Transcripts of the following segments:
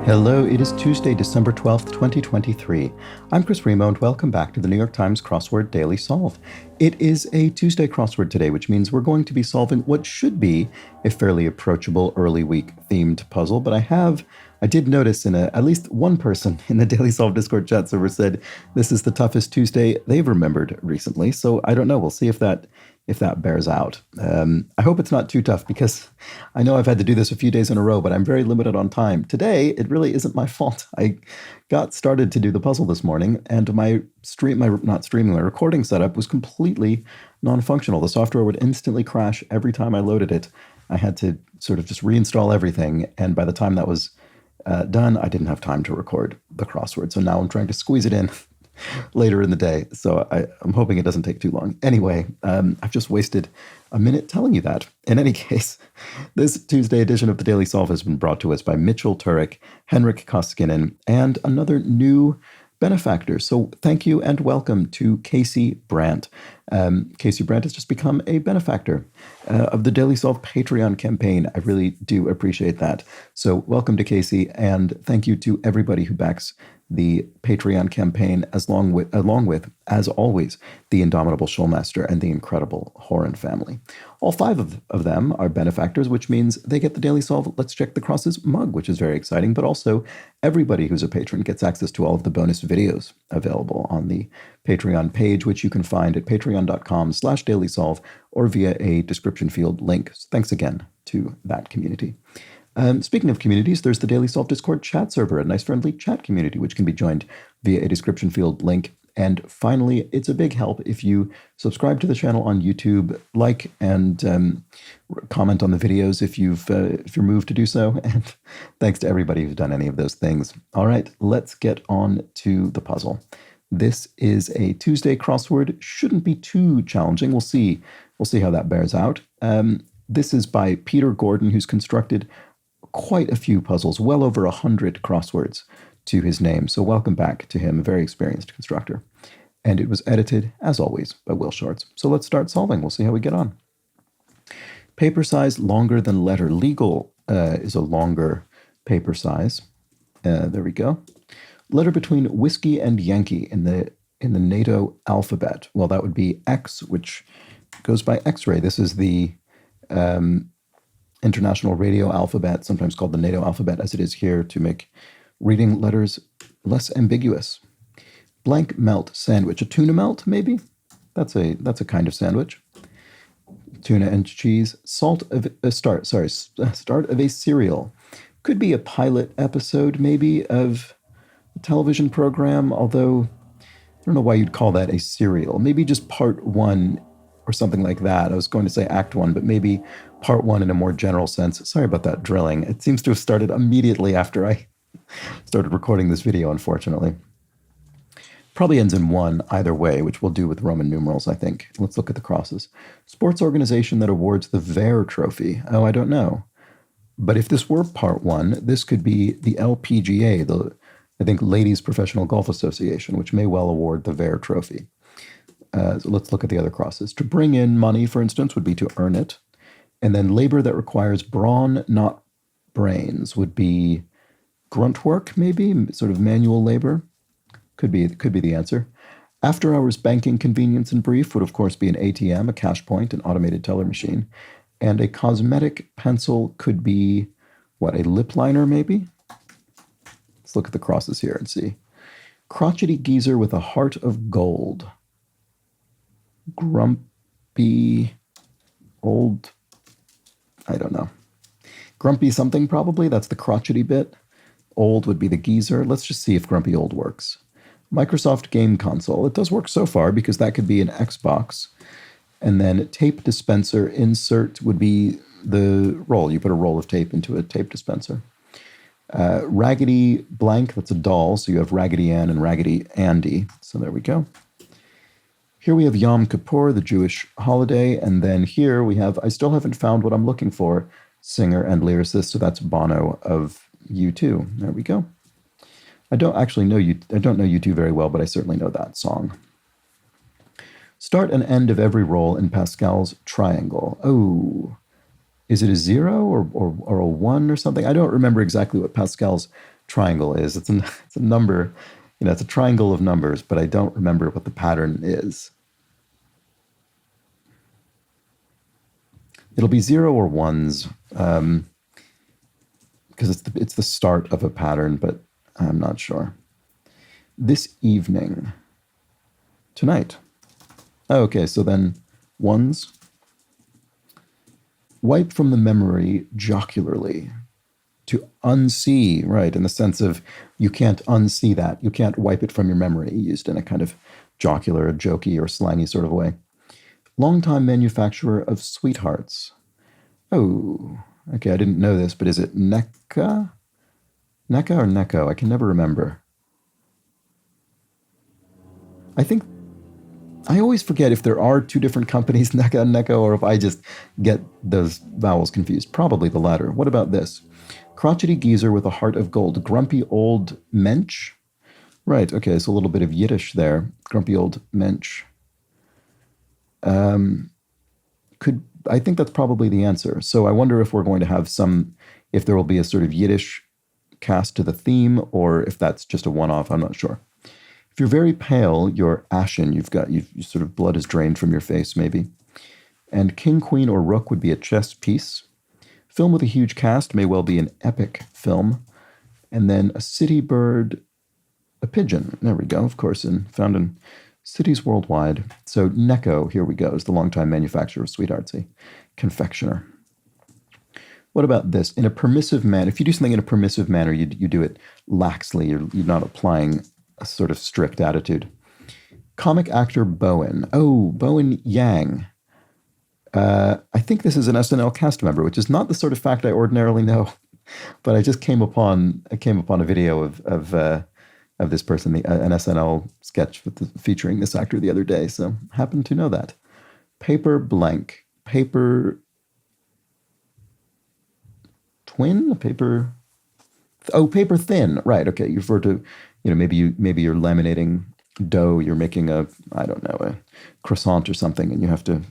Hello, it is Tuesday, December 12th, 2023. I'm Chris Remo, and welcome back to the New York Times Crossword Daily Solve. It is a Tuesday crossword today, which means we're going to be solving what should be a fairly approachable early week themed puzzle, but I did notice at least one person in the Daily Solve Discord chat server said this is the toughest Tuesday they've remembered recently, so I don't know. We'll see if that bears out. I hope it's not too tough because I know I've had to do this a few days in a row, but I'm very limited on time. Today, it really isn't my fault. I got started to do the puzzle this morning, and my recording setup was completely non-functional. The software would instantly crash every time I loaded it. I had to sort of just reinstall everything, and by the time that was done, I didn't have time to record the crossword. So now I'm trying to squeeze it in later in the day. So I'm hoping it doesn't take too long. Anyway, I've just wasted a minute telling you that. In any case, this Tuesday edition of the Daily Solve has been brought to us by Mitchell Turek, Henrik Koskinen, and another new benefactor. So thank you and welcome to Casey Brandt. Casey Brandt has just become a benefactor of the Daily Solve Patreon campaign. I really do appreciate that. So welcome to Casey, and thank you to everybody who backs the Patreon campaign, along with, as always, the indomitable Schulmaster and the incredible Horan family. All five of them are benefactors, which means they get the Daily Solve Let's Check the Crosses mug, which is very exciting, but also everybody who's a patron gets access to all of the bonus videos available on the Patreon page, which you can find at patreon.com/dailysolve or via a description field link. So thanks again to that community. Speaking of communities, there's the Daily Solve Discord chat server, a nice friendly chat community, which can be joined via a description field link. And finally, it's a big help if you subscribe to the channel on YouTube, like and comment on the videos if you're moved to do so. And thanks to everybody who's done any of those things. All right, let's get on to the puzzle. This is a Tuesday crossword. Shouldn't be too challenging. We'll see how that bears out. This is by Peter Gordon, who's constructed quite a few puzzles, well over 100 crosswords to his name. So welcome back to him, a very experienced constructor. And it was edited, as always, by Will Shorts. So let's start solving. We'll see how we get on. Paper size longer than letter. Legal is a longer paper size. There we go. Letter between whiskey and Yankee in the NATO alphabet. Well, that would be X, which goes by X-ray. This is the International Radio Alphabet, sometimes called the NATO alphabet, as it is here, to make reading letters less ambiguous. Blank melt sandwich. A tuna melt, maybe? That's a kind of sandwich. Tuna and cheese. Start of a serial. Could be a pilot episode, maybe, of a television program, although I don't know why you'd call that a serial. Maybe just part one or something like that. I was going to say act one, but maybe part one in a more general sense. Sorry about that drilling. It seems to have started immediately after I started recording this video, unfortunately. Probably ends in one either way, which we'll do with Roman numerals, I think. Let's look at the crosses. Sports organization that awards the Vare Trophy. Oh, I don't know. But if this were part one, this could be the LPGA, I think Ladies Professional Golf Association, which may well award the Vare Trophy. So let's look at the other crosses. To bring in money, for instance, would be to earn it. And then labor that requires brawn, not brains, would be grunt work, maybe, sort of manual labor. Could be the answer. After hours banking convenience and brief would, of course, be an ATM, a cash point, an automated teller machine. And a cosmetic pencil could be, a lip liner, maybe? Let's look at the crosses here and see. Crotchety geezer with a heart of gold. Grumpy old, I don't know. Grumpy something, probably. That's the crotchety bit. Old would be the geezer. Let's just see if grumpy old works. Microsoft Game Console. It does work so far because that could be an Xbox. And then tape dispenser insert would be the roll. You put a roll of tape into a tape dispenser. Raggedy blank, that's a doll. So you have Raggedy Ann and Raggedy Andy. So there we go. Here we have Yom Kippur, the Jewish holiday. And then here we have, I still haven't found what I'm looking for, singer and lyricist. So that's Bono of U2. There we go. I don't know U2 very well, but I certainly know that song. Start and end of every roll in Pascal's triangle. Oh, is it a 0 or a 1 or something? I don't remember exactly what Pascal's triangle is. It's a number, it's a triangle of numbers, but I don't remember what the pattern is. It'll be 0 or 1s, because it's the start of a pattern, but I'm not sure. This evening. Tonight. Oh, okay, so then 1s. Wipe from the memory jocularly. To unsee, right, in the sense of you can't unsee that. You can't wipe it from your memory, used in a kind of jocular, jokey, or slangy sort of way. Longtime manufacturer of sweethearts. Oh, okay, I didn't know this, but is it NECA? NECA or NECO? I can never remember. I think I always forget if there are two different companies, NECA and NECO, or if I just get those vowels confused. Probably the latter. What about this? Crotchety geezer with a heart of gold. Grumpy old mensch? Right, okay, so a little bit of Yiddish there. Grumpy old mensch. I think that's probably the answer. So I wonder if we're going to have if there will be a sort of Yiddish cast to the theme, or if that's just a one-off, I'm not sure. If you're very pale, you're ashen. You sort of blood is drained from your face, maybe. And king, queen, or rook would be a chess piece. Film with a huge cast may well be an epic film. And then a city bird, a pigeon. There we go, of course, found in cities worldwide. So Necco, here we go, is the longtime manufacturer of sweethearts, a confectioner. What about this? In a permissive manner, if you do something in a permissive manner, you do it laxly. You're not applying a sort of strict attitude. Comic actor Bowen. Oh, Bowen Yang. I think this is an SNL cast member, which is not the sort of fact I ordinarily know, but I just came upon a video of this person, an SNL sketch featuring this actor the other day, so happened to know that. Paper blank. Paper twin? Paper thin. Right, okay. You refer to, maybe you're laminating dough, you're making a croissant or something, and you have to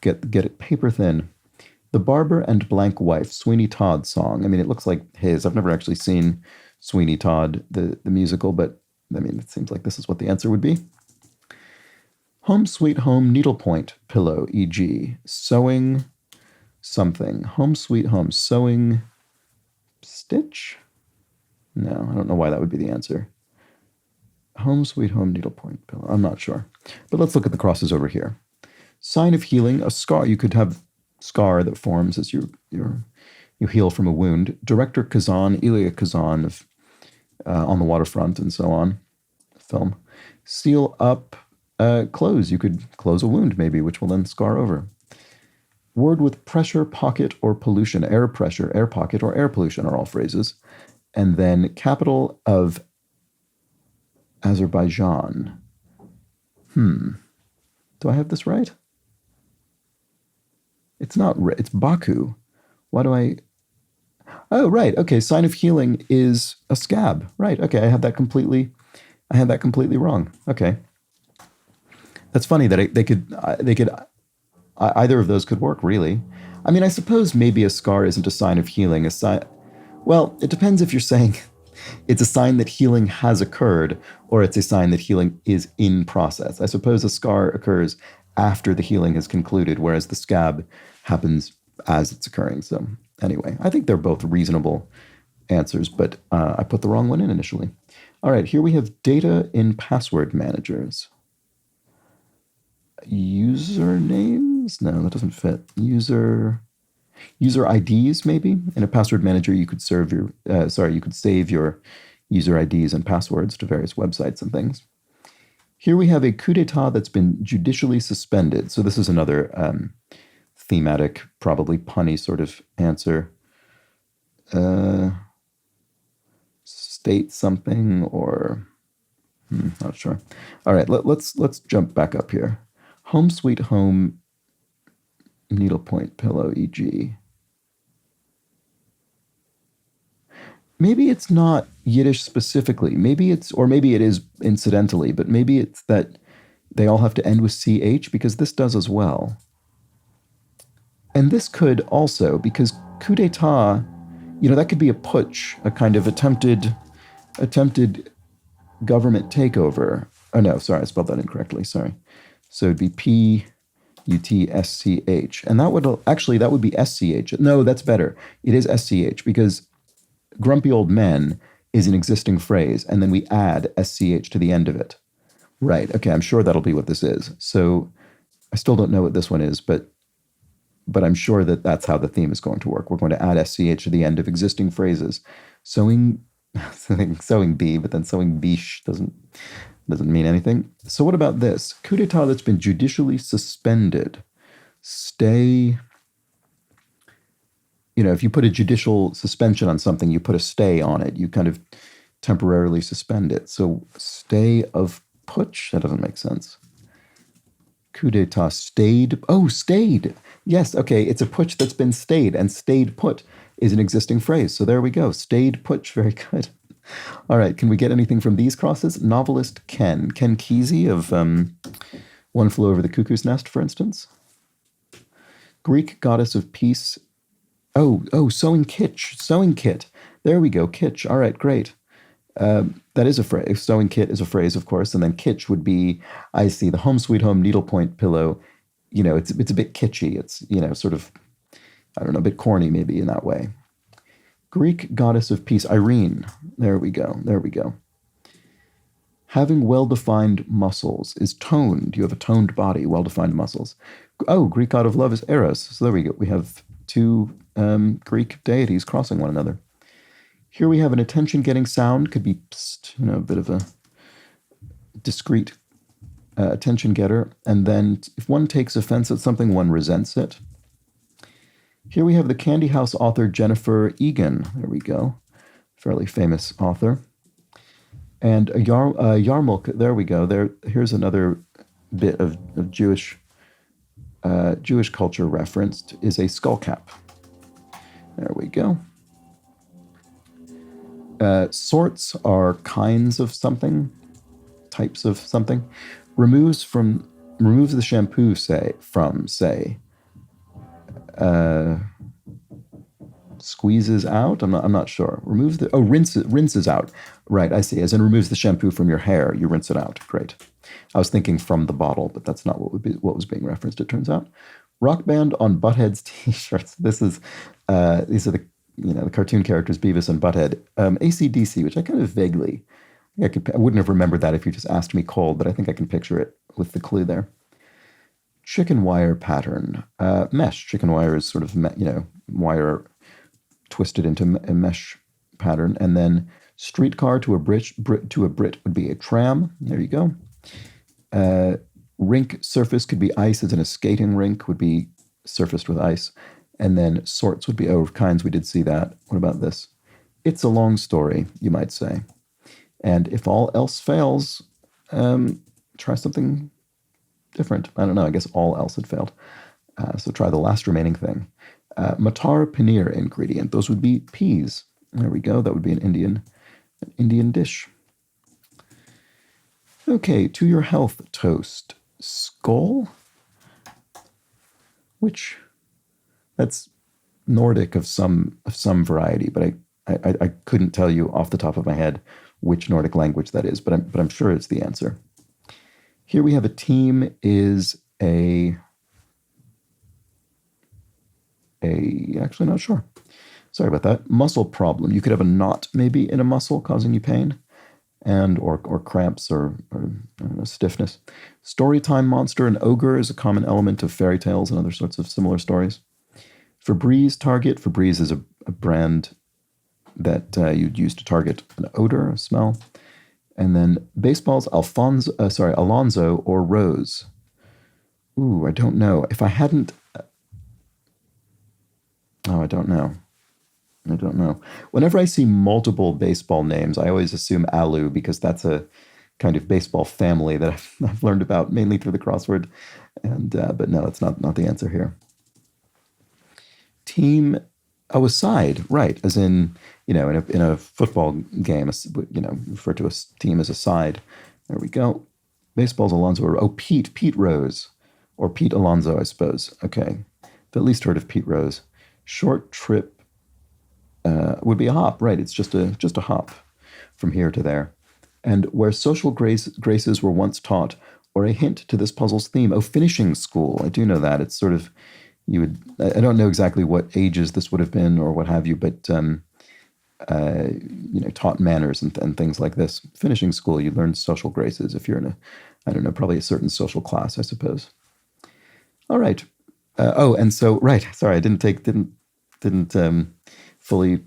get it paper thin. The Barber and Blank Wife, Sweeney Todd song. I mean, it looks like his. I've never actually seen Sweeney Todd, the musical, but I mean, it seems like this is what the answer would be. Home Sweet Home Needlepoint Pillow, e.g. Sewing something. Home Sweet Home Sewing Stitch? No, I don't know why that would be the answer. Home Sweet Home Needlepoint Pillow. I'm not sure. But let's look at the crosses over here. Sign of healing, a scar. You could have scar that forms as you heal from a wound. Director Kazan, Elia Kazan of On the Waterfront and so on. Film. Seal up, close. You could close a wound maybe, which will then scar over. Word with pressure, pocket, or pollution. Air pressure, air pocket, or air pollution are all phrases. And then capital of Azerbaijan. Do I have this right? It's not. It's Baku. Why do I? Oh, right. Okay. Sign of healing is a scab. Right. Okay. I had that completely wrong. Okay. That's funny that they could either of those could work, really. I mean, I suppose maybe a scar isn't a sign of healing. Well, it depends if you're saying it's a sign that healing has occurred or it's a sign that healing is in process. I suppose a scar occurs after the healing has concluded, whereas the scab happens as it's occurring. So anyway, I think they're both reasonable answers, but I put the wrong one in initially. All right, here we have data in password managers. Usernames? No, that doesn't fit. User IDs, maybe. In a password manager, you could save your user IDs and passwords to various websites and things. Here we have a coup d'etat that's been judicially suspended. So this is another thematic, probably punny sort of answer. State something or not sure. All right, let's jump back up here. Home Sweet Home Needlepoint Pillow, e.g. Maybe it's not Yiddish specifically. Maybe it is incidentally, but maybe it's that they all have to end with CH, because this does as well. And this could also, because coup d'etat, that could be a putsch, a kind of attempted government takeover. Oh no, sorry, I spelled that incorrectly. Sorry. So it'd be P-U-T-S-C-H. And that would be S-C-H. No, that's better. It is S-C-H because grumpy old men is an existing phrase, and then we add S-C-H to the end of it. Right. Okay, I'm sure that'll be what this is. So I still don't know what this one is, but I'm sure that that's how the theme is going to work. We're going to add SCH to the end of existing phrases. Sewing, sewing bee, but then sewing biche doesn't mean anything. So what about this? Coup d'etat that's been judicially suspended. Stay, if you put a judicial suspension on something, you put a stay on it. You kind of temporarily suspend it. So stay of putsch, that doesn't make sense. Coup d'etat stayed. Oh, stayed. Yes, okay, it's a putsch that's been stayed, and stayed put is an existing phrase. So there we go. Stayed putsch, very good. All right, can we get anything from these crosses? Novelist Ken Kesey of One Flew Over the Cuckoo's Nest, for instance. Greek goddess of peace. Oh, sewing kitsch, sewing kit. There we go, kitsch. All right, great. That is a phrase. Sewing kit is a phrase, of course, and then kitsch would be, I see, the home sweet home needlepoint pillow. It's a bit kitschy. It's, sort of, I don't know, a bit corny maybe in that way. Greek goddess of peace, Irene. There we go. Having well-defined muscles is toned. You have a toned body, well-defined muscles. Oh, Greek god of love is Eros. So there we go. We have two Greek deities crossing one another. Here we have an attention-getting sound. Could be psst, a bit of a discrete attention getter. And then if one takes offense at something, one resents it. Here we have the Candy House author Jennifer Egan. There we go. Fairly famous author. And a yarmulke. There we go. Here's another bit of Jewish culture referenced, is a skull cap. There we go. Sorts are kinds of something, types of something. Removes the shampoo, say. Squeezes out. I'm not sure. Rinses out. Right, I see. As in removes the shampoo from your hair, you rinse it out. Great. I was thinking from the bottle, but that's not what was being referenced. It turns out. Rock band on Butthead's t-shirts. These are the cartoon characters Beavis and Butthead. AC/DC, which I kind of vaguely, I wouldn't have remembered that if you just asked me cold, but I think I can picture it with the clue there. Chicken wire pattern. Mesh. Chicken wire is sort of, wire twisted into a mesh pattern. And then streetcar to a Brit would be a tram. There you go. Rink surface could be ice, as in a skating rink would be surfaced with ice. And then sorts would be, kinds, we did see that. What about this? It's a long story, you might say. And if all else fails, try something different. I don't know, I guess all else had failed. So try the last remaining thing. Matar paneer ingredient. Those would be peas. There we go. That would be an Indian dish. Okay, to your health toast. Skål? Which, that's Nordic of some variety, but I couldn't tell you off the top of my head which Nordic language that is, but I'm sure it's the answer. Here we have a team is actually not sure. Sorry about that. Muscle problem. You could have a knot maybe in a muscle causing you pain, and or cramps or stiffness. Storytime monster and ogre is a common element of fairy tales and other sorts of similar stories. Febreze target. Febreze is a brand that you'd use to target an odor, a smell. And then baseballs, Alonzo or Rose. Ooh, I don't know. If I hadn't... I don't know. Whenever I see multiple baseball names, I always assume Alu, because that's a kind of baseball family that I've learned about mainly through the crossword. And but no, it's not the answer here. Team, a side, right? As in, in a football game, refer to a team as a side. There we go. Baseball's Alonzo. Pete Rose, or Pete Alonzo, I suppose. Okay, I've at least heard of Pete Rose. Short trip. would be a hop, right? It's just a hop from here to there. And where social graces were once taught, or a hint to this puzzle's theme. Oh, finishing school. I do know that. It's sort of, you would, I don't know exactly what ages this would have been or what have you, but, taught manners and things like this. Finishing school, you learn social graces if you're in I don't know, probably a certain social class, I suppose. All right. And so, right. Sorry, I didn't fully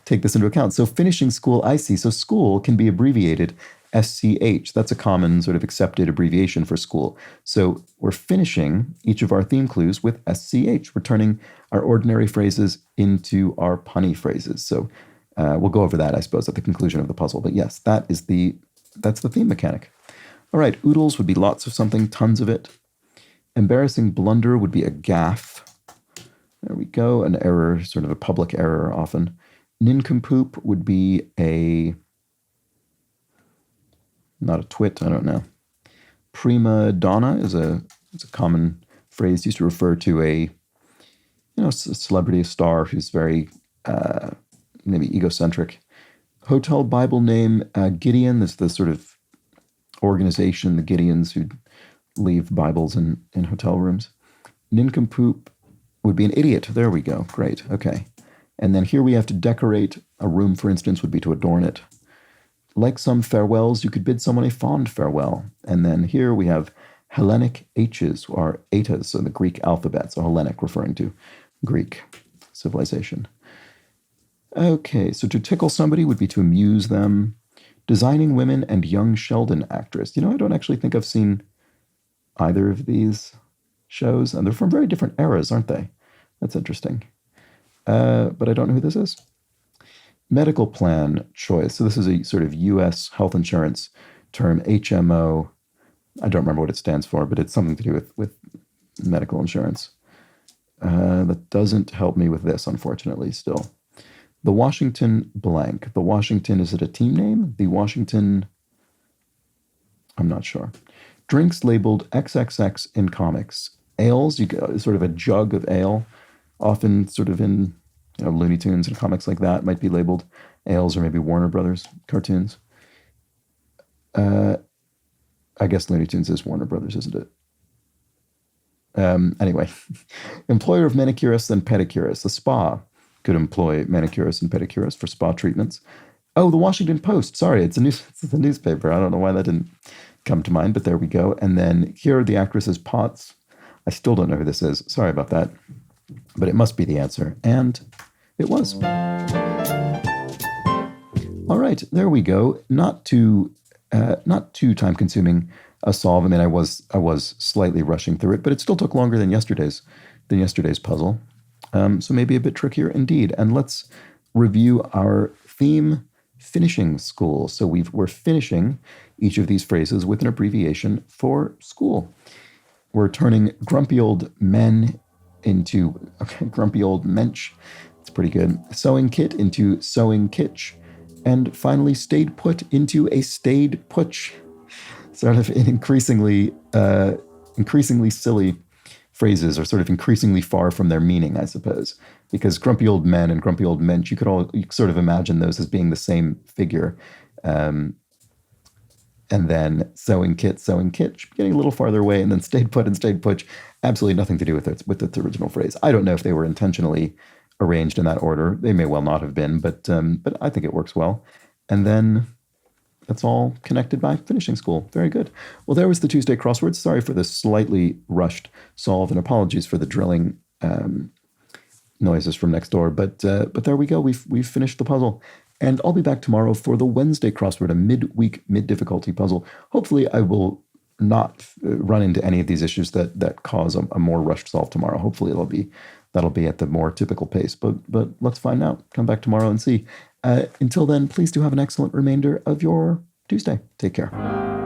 take this into account. So finishing school, I see. So school can be abbreviated SCH. That's a common sort of accepted abbreviation for school. So we're finishing each of our theme clues with SCH. We're turning our ordinary phrases into our punny phrases. So we'll go over that, I suppose, at the conclusion of the puzzle. But yes, that's the theme mechanic. All right, oodles would be lots of something, tons of it. Embarrassing blunder would be a gaffe. There we go, an error, sort of a public error often. Nincompoop would be not a twit, I don't know. Prima donna is a common phrase used to refer to a celebrity, a star who's very maybe egocentric. Hotel Bible name, Gideon, is the sort of organization, the Gideons who leave Bibles in hotel rooms. Nincompoop would be an idiot. There we go. Great. Okay. And then here we have to decorate a room, for instance, would be to adorn it. Like some farewells, you could bid someone a fond farewell. And then here we have Hellenic H's, or Etas, so the Greek alphabet. So Hellenic referring to Greek civilization. Okay, so to tickle somebody would be to amuse them. Designing Women and Young Sheldon Actress. I don't actually think I've seen either of these shows, and they're from very different eras, aren't they? That's interesting. But I don't know who this is. Medical plan choice. So this is a sort of U.S. health insurance term, HMO. I don't remember what it stands for, but it's something to do with medical insurance. That doesn't help me with this, unfortunately, still. The Washington blank. The Washington, is it a team name? The Washington, I'm not sure. Drinks labeled XXX in comics. Ales, you get sort of a jug of ale, often sort of in Looney Tunes and comics like that might be labeled ales, or maybe Warner Brothers cartoons. I guess Looney Tunes is Warner Brothers, isn't it? Anyway, employer of manicurists and pedicurists. The spa could employ manicurists and pedicurists for spa treatments. Oh, the Washington Post. Sorry, it's a newspaper. I don't know why that didn't come to mind, but there we go. And then here are the actresses' Potts. I still don't know who this is. Sorry about that. But it must be the answer. And it was. All right, there we go. Not too time-consuming a solve. I mean, I was slightly rushing through it, but it still took longer than yesterday's puzzle. So maybe a bit trickier indeed. And let's review our theme, finishing school. So we're finishing each of these phrases with an abbreviation for school. We're turning grumpy old men into grumpy old mensch. It's pretty good. Sewing kit into sewing kitsch. And finally, stayed put into a stayed putsch. Sort of an increasingly silly phrases, are sort of increasingly far from their meaning, I suppose. Because grumpy old men and grumpy old mensch, you could sort of imagine those as being the same figure. And then sewing kit, sewing kitsch, getting a little farther away, and then stayed put and stayed putsch, absolutely nothing to do with its original phrase. I don't know if they were intentionally arranged in that order. They may well not have been, but I think it works well. And then that's all connected by finishing school. Very good. Well, there was the Tuesday crossword. Sorry for the slightly rushed solve, and apologies for the drilling noises from next door. But there we go. We've finished the puzzle. And I'll be back tomorrow for the Wednesday crossword, a midweek, mid-difficulty puzzle. Hopefully I will not run into any of these issues that cause a more rushed solve tomorrow. Hopefully that'll be at the more typical pace. But let's find out. Come back tomorrow and see. Until then, please do have an excellent remainder of your Tuesday. Take care.